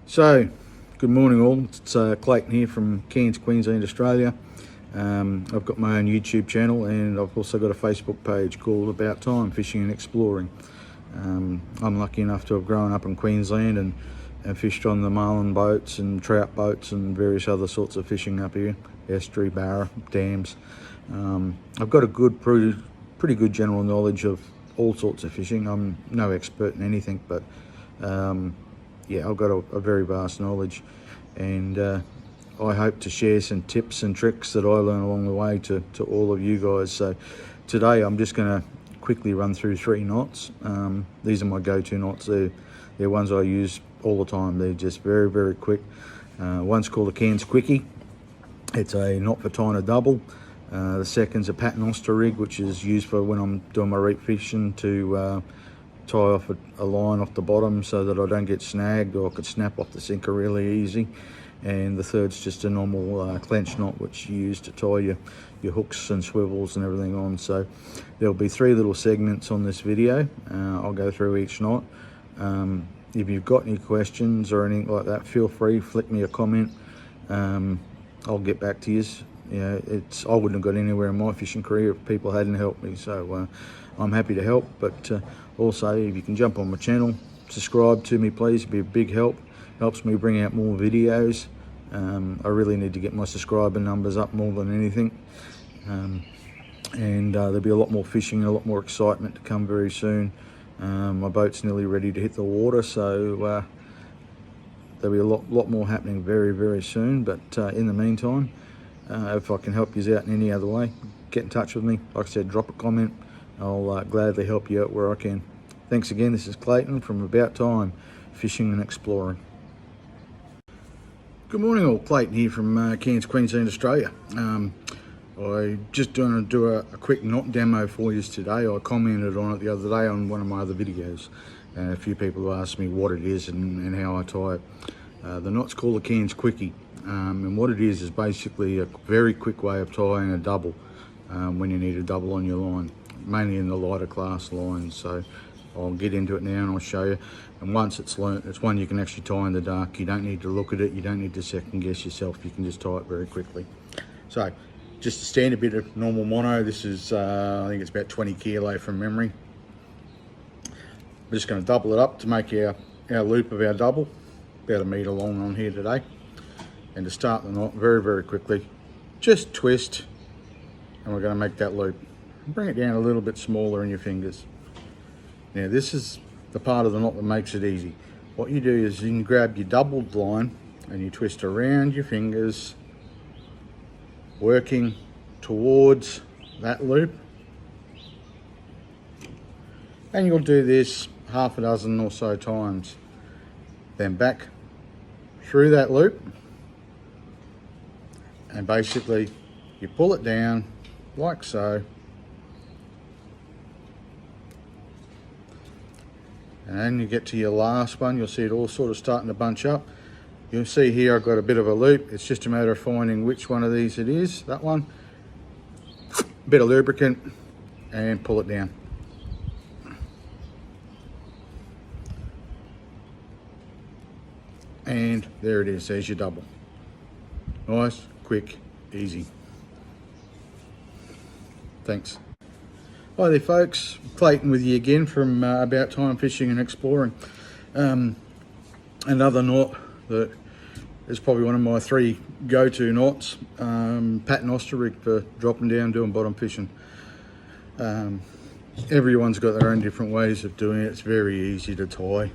So, good morning all. It's Clayton here from Cairns, Queensland, Australia. I've got my own YouTube channel and I've also got a Facebook page called About Time Fishing and Exploring. I'm lucky enough to have grown up in Queensland and fished on the marlin boats and trout boats and various other sorts of fishing up here, estuary, barra, dams. I've got a pretty good general knowledge of all sorts of fishing. I'm no expert in anything, but yeah, I've got a very vast knowledge, and I hope to share some tips and tricks that I learn along the way to all of you guys. So today I'm just going to quickly run through 3 knots. These are my go-to knots. They're ones I use all the time. They're just very, very quick. One's called a Cairns Quickie. It's a knot for tying a double. The second's a Paternoster rig, which is used for when I'm doing my reef fishing to tie off a line off the bottom so that I don't get snagged, or I could snap off the sinker really easy. And the third's just a normal clench knot, which you use to tie your hooks and swivels and everything on. So there'll be 3 little segments on this video. I'll go through each knot. If you've got any questions or anything like that, feel free, flick me a comment. I'll get back to you. You know, I wouldn't have got anywhere in my fishing career if people hadn't helped me, so I'm happy to help. But also, if you can jump on my channel, subscribe to me please, it'd be a big help. Helps me bring out more videos. I really need to get my subscriber numbers up more than anything, and there'll be a lot more fishing, a lot more excitement to come very soon. My boat's nearly ready to hit the water, so there'll be a lot more happening very, very soon. But in the meantime, if I can help you out in any other way, get in touch with me. Like I said, drop a comment. I'll gladly help you out where I can. Thanks again. This is Clayton from About Time Fishing and Exploring. Good morning all, Clayton here from Cairns, Queensland, Australia. I just going to do a quick knot demo for you today. I commented on it the other day on one of my other videos. A few people have asked me what it is and how I tie it. The knot's called a Cairns Quickie. And what it is basically a very quick way of tying a double when you need a double on your line, mainly in the lighter class lines. So I'll get into it now and I'll show you. And once it's learnt, it's one you can actually tie in the dark. You don't need to look at it, you don't need to second guess yourself, you can just tie it very quickly. So just a standard bit of normal mono. This is I think it's about 20 kilo from memory. We're just going to double it up to make our loop of our double, about 1 metre long on here today. And to start the knot very, very quickly, just twist, and we're going to make that loop. Bring it down a little bit smaller in your fingers. Now this is the part of the knot that makes it easy. What you do is you can grab your doubled line and you twist around your fingers, working towards that loop. And you'll do this half a dozen or so times. Then back through that loop, and basically you pull it down like so, and then you get to your last one. You'll see it all sort of starting to bunch up. You'll see here I've got a bit of a loop. It's just a matter of finding which one of these it is. That one, bit of lubricant, and pull it down. And there it is, there's your double. Nice, quick, easy. Thanks. Hi there folks, Clayton with you again from About Time Fishing and Exploring. Another knot that is probably one of my 3 go-to knots. Paternoster rig for dropping down, doing bottom fishing. Everyone's got their own different ways of doing it. It's very easy to tie,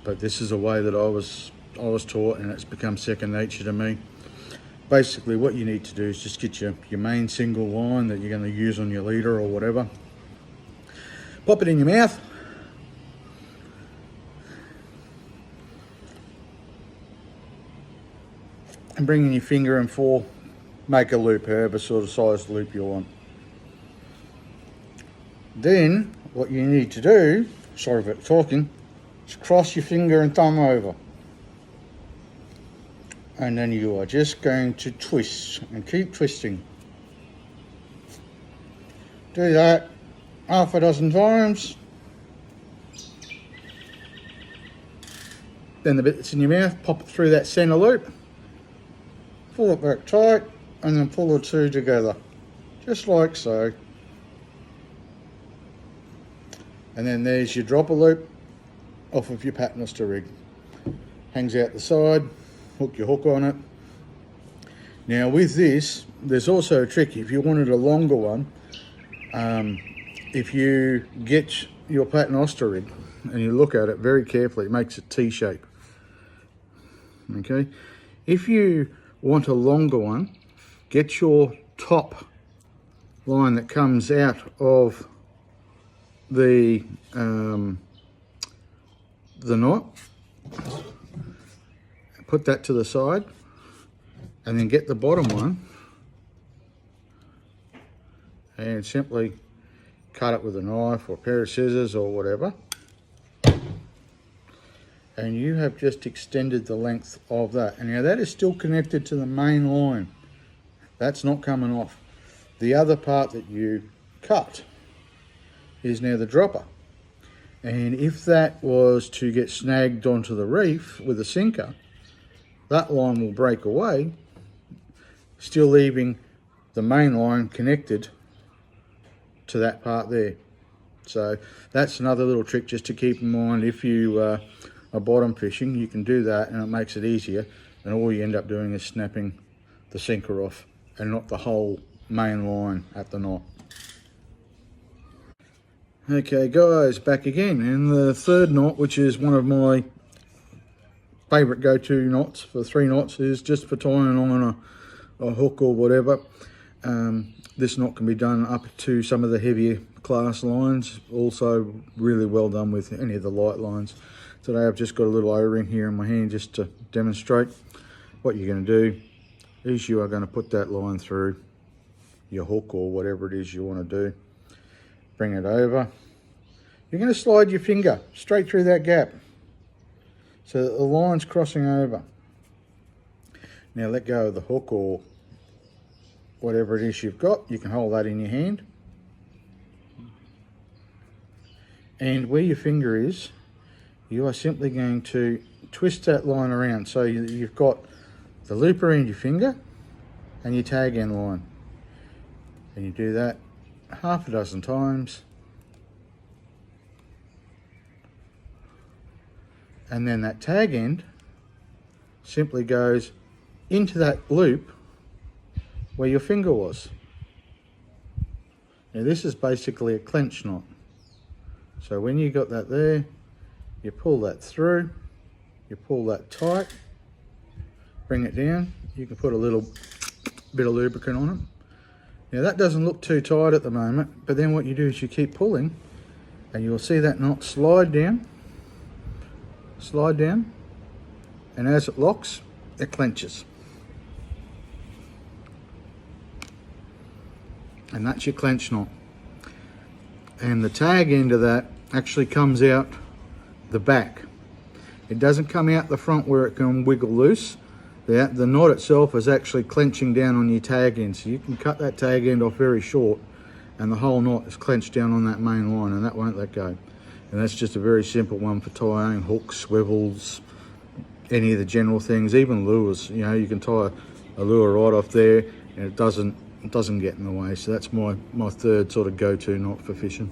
but this is a way that I was taught, and it's become second nature to me. Basically what you need to do is just get your main single line that you're going to use on your leader or whatever. Pop it in your mouth. And bring in your finger and make a loop, however sort of size loop you want. Then what you need to do, sorry for talking, is cross your finger and thumb over. And then you are just going to twist and keep twisting. Do that half a dozen times. then the bit that's in your mouth, pop it through that center loop, pull it back tight, and then pull the two together, just like so. And then there's your dropper loop off of your paternoster rig. Hangs out the side, hook your hook on it. Now with this, there's also a trick. If you wanted a longer one, if you get your paternoster rig and you look at it very carefully, it makes a T shape. Okay, if you want a longer one, get your top line that comes out of the knot, put that to the side, and then get the bottom one and simply cut it with a knife or a pair of scissors or whatever, and you have just extended the length of that. And now that is still connected to the main line. That's not coming off. The other part that you cut is now the dropper. And if that was to get snagged onto the reef with a sinker, that line will break away, still leaving the main line connected to that part there. So that's another little trick just to keep in mind. If you are bottom fishing, you can do that and it makes it easier, and all you end up doing is snapping the sinker off and not the whole main line at the knot. Okay guys, back again, and the third knot, which is one of my favourite go-to knots for 3 knots, is just for tying on a hook or whatever. This knot can be done up to some of the heavier class lines, also really well done with any of the light lines. Today I've just got a little O-ring here in my hand just to demonstrate. What you're going to do is you are going to put that line through your hook or whatever it is you want to do. Bring it over. You're going to slide your finger straight through that gap so that the line's crossing over. Now let go of the hook or whatever it is you've got. You can hold that in your hand. And where your finger is, you are simply going to twist that line around. So you've got the loop around your finger and your tag end line. And you do that half a dozen times. And then that tag end simply goes into that loop where your finger was. Now this is basically a clench knot. So when you got that there, you pull that through, you pull that tight, bring it down. You can put a little bit of lubricant on it. Now that doesn't look too tight at the moment, but then what you do is you keep pulling and you'll see that knot slide down, and as it locks, it clenches. And that's your clench knot. And the tag end of that actually comes out the back. It doesn't come out the front where it can wiggle loose. The knot itself is actually clenching down on your tag end, so you can cut that tag end off very short and the whole knot is clenched down on that main line, and that won't let go. And that's just a very simple one for tying hooks, swivels, any of the general things, even lures. You know, you can tie a lure right off there and it doesn't get in the way. So that's my third sort of go-to knot for fishing.